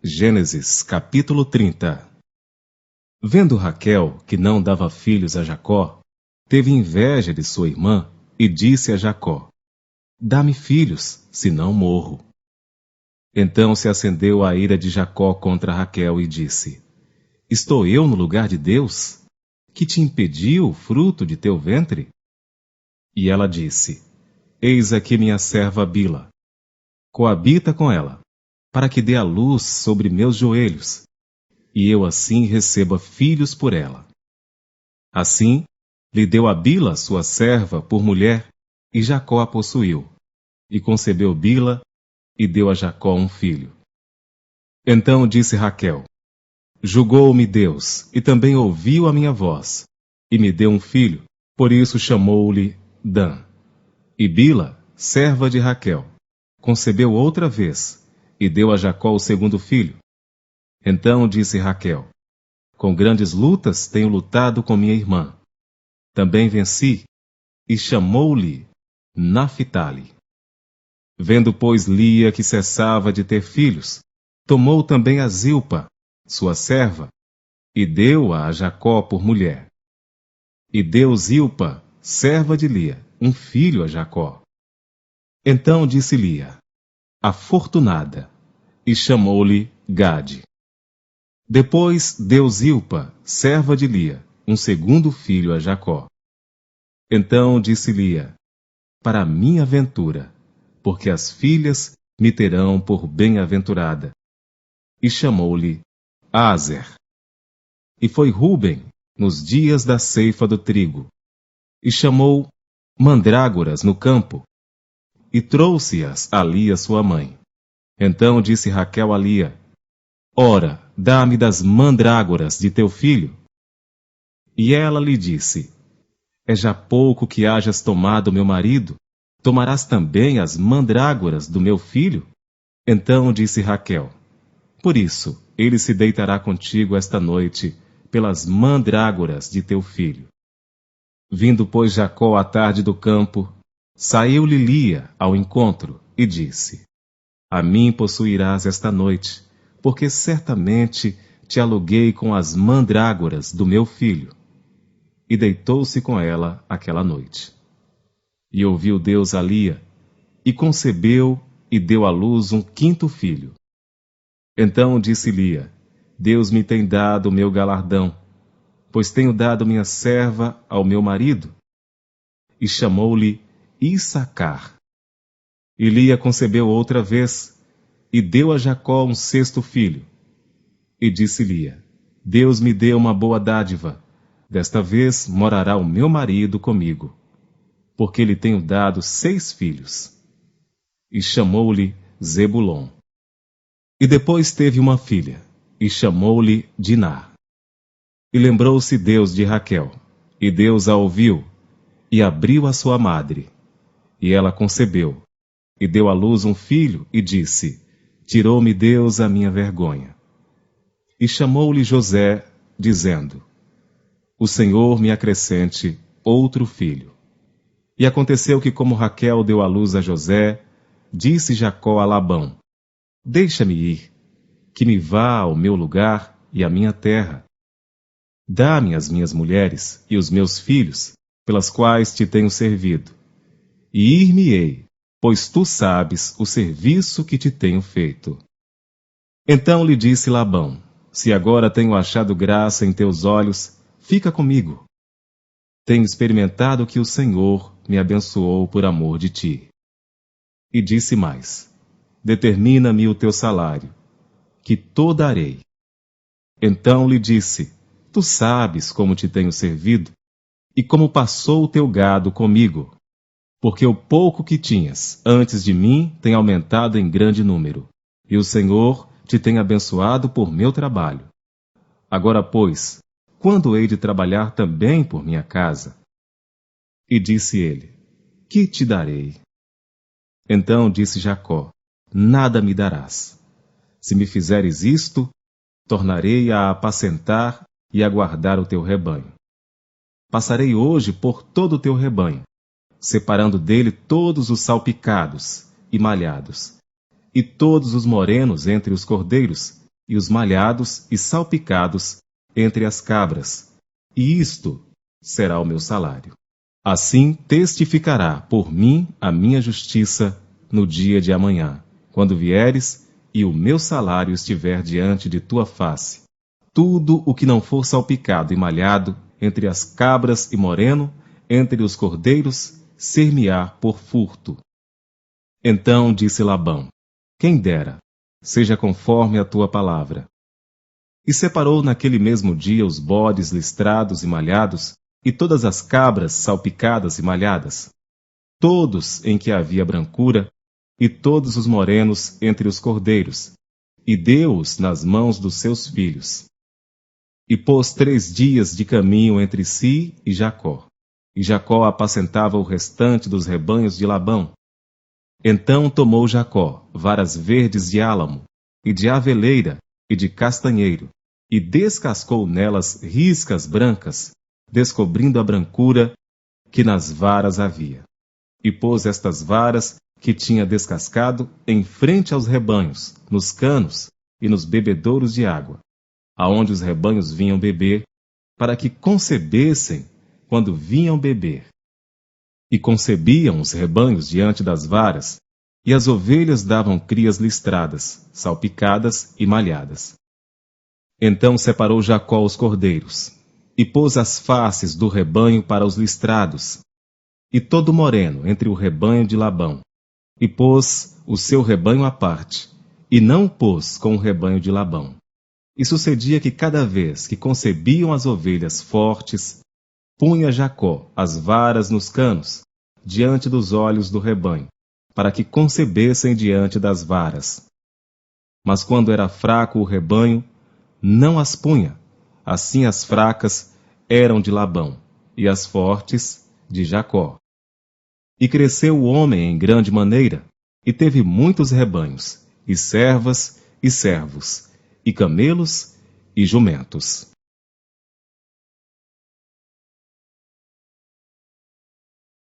Gênesis capítulo 30. Vendo Raquel que não dava filhos a Jacó, teve inveja de sua irmã e disse a Jacó: Dá-me filhos, senão morro. Então se acendeu a ira de Jacó contra Raquel e disse: Estou eu no lugar de Deus, que te impediu o fruto de teu ventre? E ela disse: Eis aqui minha serva Bila. Coabita com ela, para que dê a luz sobre meus joelhos, e eu assim receba filhos por ela. Assim, lhe deu a Bila, sua serva, por mulher, e Jacó a possuiu. E concebeu Bila, e deu a Jacó um filho. Então disse Raquel: Julgou-me Deus, e também ouviu a minha voz, e me deu um filho, por isso chamou-lhe Dan. E Bila, serva de Raquel, concebeu outra vez, e deu a Jacó o segundo filho. Então disse Raquel: Com grandes lutas tenho lutado com minha irmã. Também venci, e chamou-lhe Naphtali. Vendo, pois, Lia que cessava de ter filhos, tomou também a Zilpa, sua serva, e deu-a a Jacó por mulher. E deu Zilpa, serva de Lia, um filho a Jacó. Então disse Lia: Afortunada, e chamou-lhe Gade. Depois deu Zilpa, serva de Lia, um segundo filho a Jacó. Então disse Lia: Para a minha ventura, porque as filhas me terão por bem-aventurada. E chamou-lhe Aser. E foi Ruben nos dias da ceifa do trigo, e chamou mandrágoras no campo, e trouxe-as a Lia sua mãe. Então disse Raquel a Lia: Ora, dá-me das mandrágoras de teu filho. E ela lhe disse: É já pouco que hajas tomado meu marido, tomarás também as mandrágoras do meu filho? Então disse Raquel: Por isso ele se deitará contigo esta noite, pelas mandrágoras de teu filho. Vindo, pois, Jacó à tarde do campo, saiu-lhe Lia ao encontro e disse: A mim possuirás esta noite, porque certamente te aluguei com as mandrágoras do meu filho. E deitou-se com ela aquela noite. E ouviu Deus a Lia, e concebeu e deu à luz um quinto filho. Então disse Lia: Deus me tem dado o meu galardão, pois tenho dado minha serva ao meu marido. E chamou-lhe Issacar. E Lia concebeu outra vez, e deu a Jacó um sexto filho. E disse Lia: Deus me deu uma boa dádiva, desta vez morará o meu marido comigo, porque lhe tenho dado 6 filhos. E chamou-lhe Zebulon. E depois teve uma filha, e chamou-lhe Diná. E lembrou-se Deus de Raquel, e Deus a ouviu, e abriu a sua madre. E ela concebeu, e deu à luz um filho, e disse: Tirou-me Deus a minha vergonha. E chamou-lhe José, dizendo: O Senhor me acrescente outro filho. E aconteceu que, como Raquel deu à luz a José, disse Jacó a Labão: Deixa-me ir, que me vá ao meu lugar e à minha terra. Dá-me as minhas mulheres e os meus filhos, pelas quais te tenho servido. E ir-me-ei, pois tu sabes o serviço que te tenho feito. Então lhe disse Labão: Se agora tenho achado graça em teus olhos, fica comigo. Tenho experimentado que o Senhor me abençoou por amor de ti. E disse mais: Determina-me o teu salário, que to darei. Então lhe disse: Tu sabes como te tenho servido, e como passou o teu gado comigo, porque o pouco que tinhas antes de mim tem aumentado em grande número, e o Senhor te tem abençoado por meu trabalho. Agora, pois, quando hei de trabalhar também por minha casa? E disse ele: Que te darei? Então disse Jacó: Nada me darás. Se me fizeres isto, tornarei a apacentar e a guardar o teu rebanho. Passarei hoje por todo o teu rebanho, separando dele todos os salpicados e malhados, e todos os morenos entre os cordeiros, e os malhados e salpicados entre as cabras, e isto será o meu salário. Assim testificará por mim a minha justiça no dia de amanhã, quando vieres e o meu salário estiver diante de tua face. Tudo o que não for salpicado e malhado entre as cabras e moreno, entre os cordeiros, ser-me-á por furto. Então disse Labão: quem dera, seja conforme a tua palavra. E separou naquele mesmo dia os bodes listrados e malhados, e todas as cabras salpicadas e malhadas, todos em que havia brancura, e todos os morenos entre os cordeiros, e deu-os nas mãos dos seus filhos. E pôs 3 dias de caminho entre si e Jacó. E Jacó apacentava o restante dos rebanhos de Labão. Então tomou Jacó varas verdes de álamo, e de aveleira, e de castanheiro, e descascou nelas riscas brancas, descobrindo a brancura que nas varas havia. E pôs estas varas que tinha descascado em frente aos rebanhos, nos canos e nos bebedouros de água, aonde os rebanhos vinham beber, para que concebessem quando vinham beber. E concebiam os rebanhos diante das varas, e as ovelhas davam crias listradas, salpicadas e malhadas. Então separou Jacó os cordeiros, e pôs as faces do rebanho para os listrados, e todo moreno entre o rebanho de Labão, e pôs o seu rebanho à parte, e não o pôs com o rebanho de Labão. E sucedia que cada vez que concebiam as ovelhas fortes, punha Jacó as varas nos canos, diante dos olhos do rebanho, para que concebessem diante das varas. Mas quando era fraco o rebanho, não as punha. Assim as fracas eram de Labão, e as fortes de Jacó. E cresceu o homem em grande maneira, e teve muitos rebanhos, e servas e servos, e camelos e jumentos.